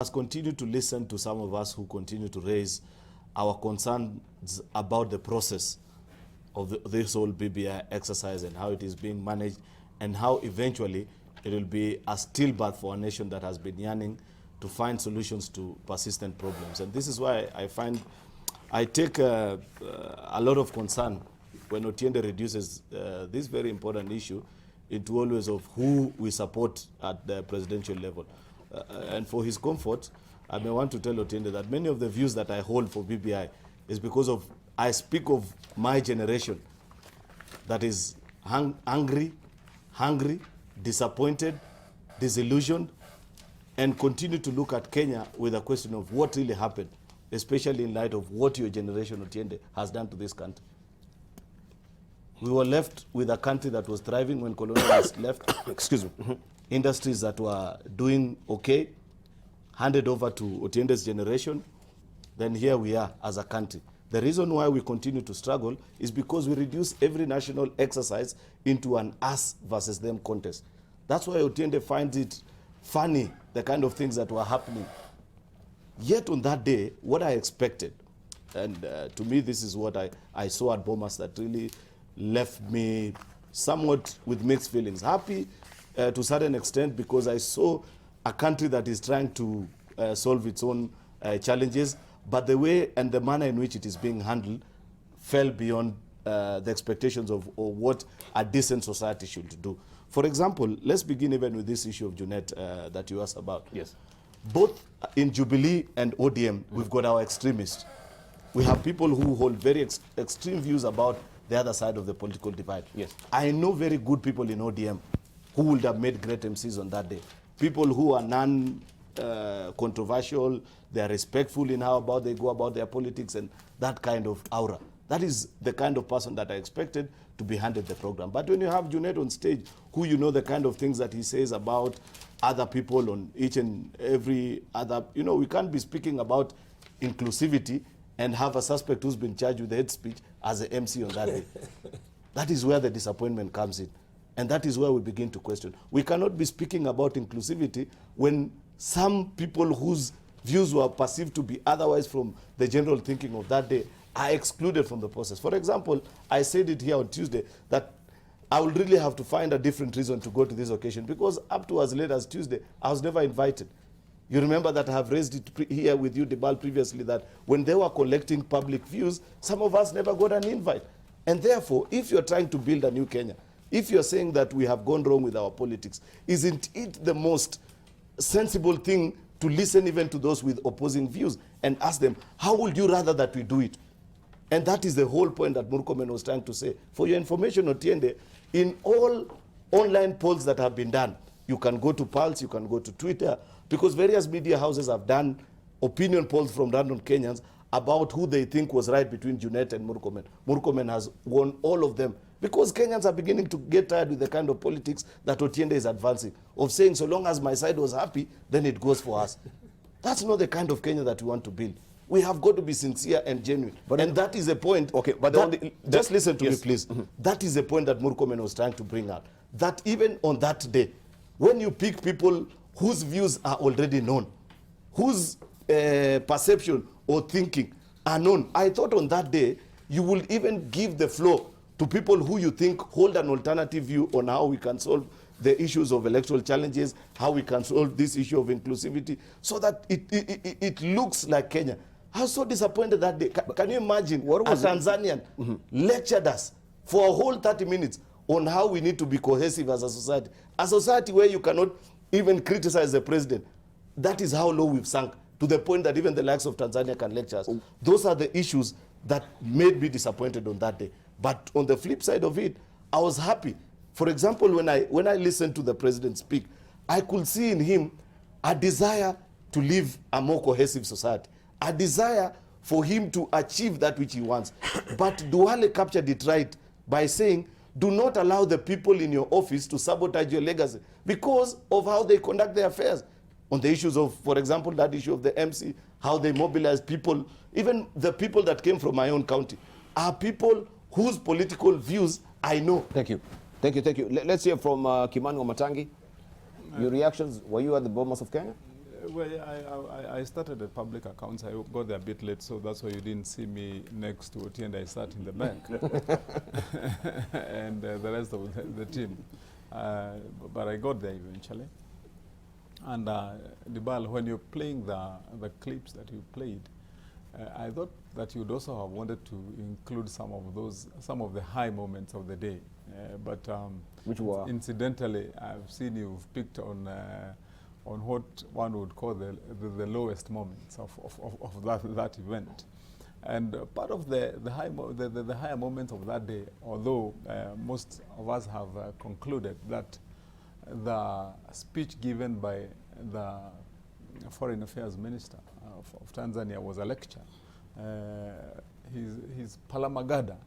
must continue to listen to some of us who continue to raise our concerns about the process of this whole BBI exercise and how it is being managed, and how eventually it will be a stillbirth for a nation that has been yearning to find solutions to persistent problems. And this is why I take a lot of concern when Otiende reduces this very important issue into always of who we support at the presidential level. And for his comfort, I may want to tell Otiende that many of the views that I hold for BBI is because of, I speak of my generation that is hungry, disappointed, disillusioned, and continue to look at Kenya with a question of what really happened, especially in light of what your generation, Otiende, has done to this country. We were left with a country that was thriving when colonialists left. Excuse me. Industries that were doing okay, handed over to Otiende's generation. Then here we are as a country. The reason why we continue to struggle is because we reduce every national exercise into an us versus them contest. That's why Otiende finds it funny, the kind of things that were happening. Yet on that day, what I expected, and to me this is what I saw at Bomas that really left me somewhat with mixed feelings. Happy to a certain extent because I saw a country that is trying to solve its own challenges, but the way and the manner in which it is being handled fell beyond the expectations of what a decent society should do. For example, let's begin even with this issue of Junet that you asked about. Yes. Both in Jubilee and ODM, we've got our extremists. We have people who hold very extreme views about the other side of the political divide. Yes. I know very good people in ODM who would have made great MCs on that day. People who are non-controversial, they are respectful in how about they go about their politics and that kind of aura. That is the kind of person that I expected to be handed the program. But when you have Junet on stage, who you know the kind of things that he says about other people on each and every other, you know, we can't be speaking about inclusivity and have a suspect who's been charged with hate speech as an MC on that day. That is where the disappointment comes in. And that is where we begin to question. We cannot be speaking about inclusivity when some people whose views were perceived to be otherwise from the general thinking of that day are excluded from the process. For example, I said it here on Tuesday that I will really have to find a different reason to go to this occasion because up to as late as Tuesday, I was never invited. You remember that I have raised it here with you, Debal, previously, that when they were collecting public views, some of us never got an invite. And therefore, if you're trying to build a new Kenya, if you're saying that we have gone wrong with our politics, isn't it the most sensible thing to listen even to those with opposing views and ask them, how would you rather that we do it? And that is the whole point that Murkomen was trying to say. For your information, Otiende, in all online polls that have been done, you can go to Pulse, you can go to Twitter, because various media houses have done opinion polls from random Kenyans about who they think was right between Junet and Murkomen. Murkomen has won all of them because Kenyans are beginning to get tired with the kind of politics that Otiende is advancing, of saying so long as my side was happy, then it goes for us. That's not the kind of Kenya that we want to build. We have got to be sincere and genuine. But and that is a point. Okay, but just listen to me, please. That is a point that Murkomen was trying to bring out. That even on that day, when you pick people whose views are already known, whose perception or thinking are known, I thought on that day you will even give the floor to people who you think hold an alternative view on how we can solve the issues of electoral challenges, how we can solve this issue of inclusivity, so that it looks like Kenya. I was so disappointed that day. Can you imagine a Tanzanian lectured us for a whole 30 minutes on how we need to be cohesive as a society? A society where you cannot even criticize the president. That is how low we've sunk, to the point that even the likes of Tanzania can lecture us. Those are the issues that made me disappointed on that day. But on the flip side of it, I was happy. For example, when I listened to the president speak, I could see in him a desire to live a more cohesive society, a desire for him to achieve that which he wants. But Duale captured it right by saying, do not allow the people in your office to sabotage your legacy because of how they conduct their affairs. On the issues of, for example, that issue of the MC, how they mobilize people, even the people that came from my own county, are people whose political views I know. Thank you. Thank you. Let's hear from Kimani Wamatangi. Your reactions, were you at the Bomas of Kenya? Well, I started at public accounts. I got there a bit late, so that's why you didn't see me next to Oti, and I sat in the back. And the rest of the team. But I got there eventually. And Dibal, when you're playing the clips that you played, I thought that you'd also have wanted to include some of the high moments of the day. But which were? Incidentally, I've seen you've picked on what one would call the lowest moments of that event. And part of the higher moments of that day, although most of us have concluded that the speech given by the Foreign Affairs Minister of Tanzania was a lecture. His Palamagada,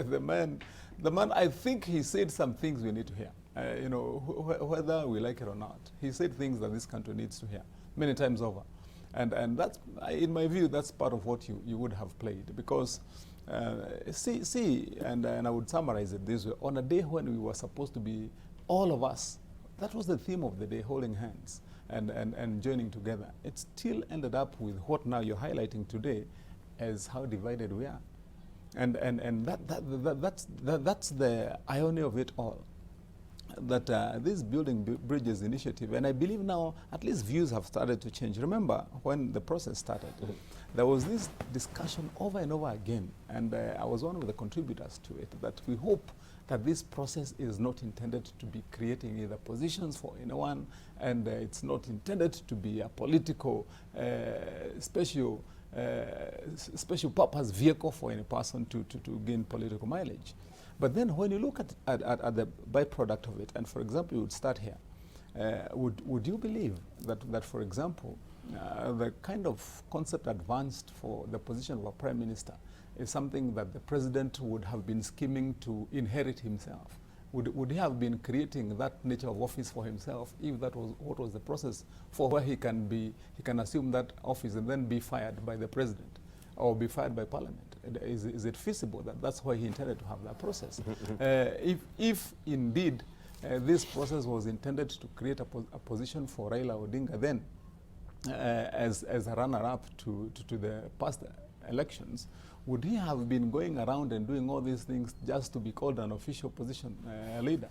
the man, I think he said some things we need to hear. You know, whether we like it or not, he said things that this country needs to hear many times over. And that's, in my view, that's part of what you would have played. Because, and I would summarize it this way. On a day when we were supposed to be, all of us, that was the theme of the day, holding hands and joining together. It still ended up with what now you're highlighting today as how divided we are. And that's the irony of it all. That this Building Bridges initiative, and I believe now at least views have started to change. Remember when the process started, there was this discussion over and over again, and I was one of the contributors to it, that we hope that this process is not intended to be creating either positions for anyone, and it's not intended to be a political special purpose vehicle for any person to gain political mileage. But then when you look at the byproduct of it, and for example, you would start here, would you believe that for example, the kind of concept advanced for the position of a prime minister is something that the president would have been scheming to inherit himself? Would he have been creating that nature of office for himself if that was what was the process for where he can assume that office and then be fired by the president or be fired by parliament? Is it feasible that that's why he intended to have that process? If indeed this process was intended to create a position for Raila Odinga then as a runner-up to the past elections, would he have been going around and doing all these things just to be called an official position leader?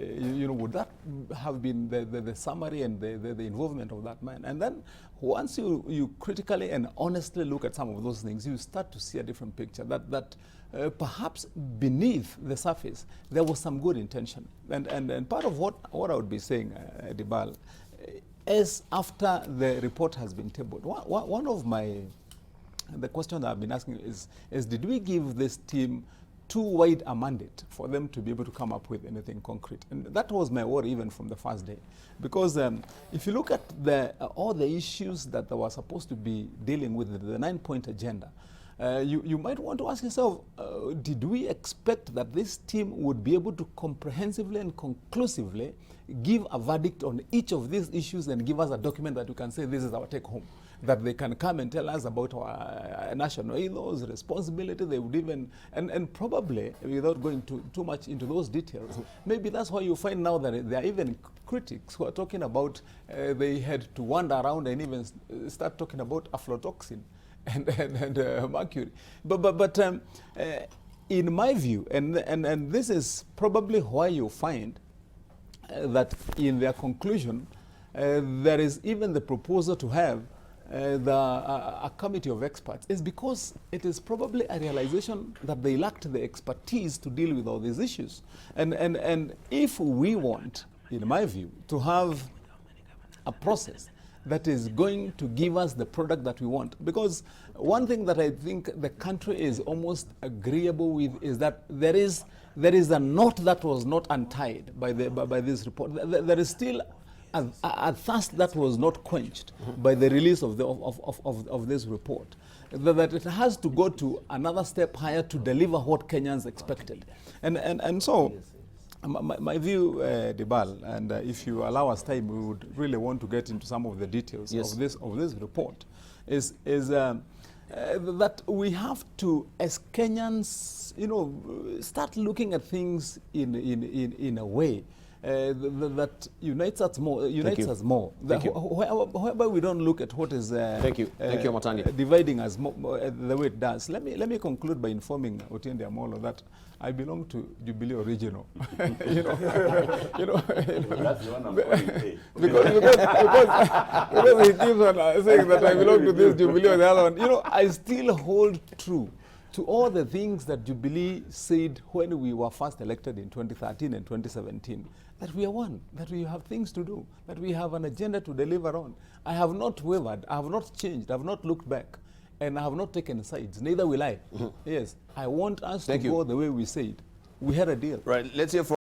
You know, would that have been the summary and the involvement of that man? And then once you critically and honestly look at some of those things, you start to see a different picture, that perhaps beneath the surface, there was some good intention. And part of what I would be saying, Dibal, is after the report has been tabled, one of the question that I've been asking is did we give this team too wide a mandate for them to be able to come up with anything concrete? And that was my worry even from the first day. Because if you look at all the issues that they were supposed to be dealing with, the 9-point agenda, you might want to ask yourself, did we expect that this team would be able to comprehensively and conclusively give a verdict on each of these issues and give us a document that we can say this is our take home? That they can come and tell us about our national ethos, responsibility, they would even, and probably, without going too much into those details, maybe that's why you find now that there are even critics who are talking about they had to wander around and even start talking about aflatoxin and mercury. But in my view, and this is probably why you find that in their conclusion, there is even the proposal to have a committee of experts, is because it is probably a realization that they lacked the expertise to deal with all these issues. And if we want, in my view, to have a process that is going to give us the product that we want, because one thing that I think the country is almost agreeable with is that there is a knot that was not untied by this report. There is still a thirst that was not quenched by the release of this report. That it has to go to another step higher to deliver what Kenyans expected. And so, my view, Dibal, and if you allow us time, we would really want to get into some of the details of this report, is that we have to, as Kenyans, start looking at things in a way that unites us more. Thank you. However, we don't look at what is Thank you, Matani. dividing us the way it does. Let me conclude by informing Otiende Amolo that I belong to Jubilee Original. you know, That's the one I'm calling because he keeps on saying that I belong to this Jubilee or the other one. You know, I still hold true to all the things that Jubilee said when we were first elected in 2013 and 2017, that we are one, that we have things to do, that we have an agenda to deliver on. I have not wavered, I have not changed, I have not looked back, and I have not taken sides, neither will I. Yes, I want us to go the way we said. We had a deal. Right, let's hear from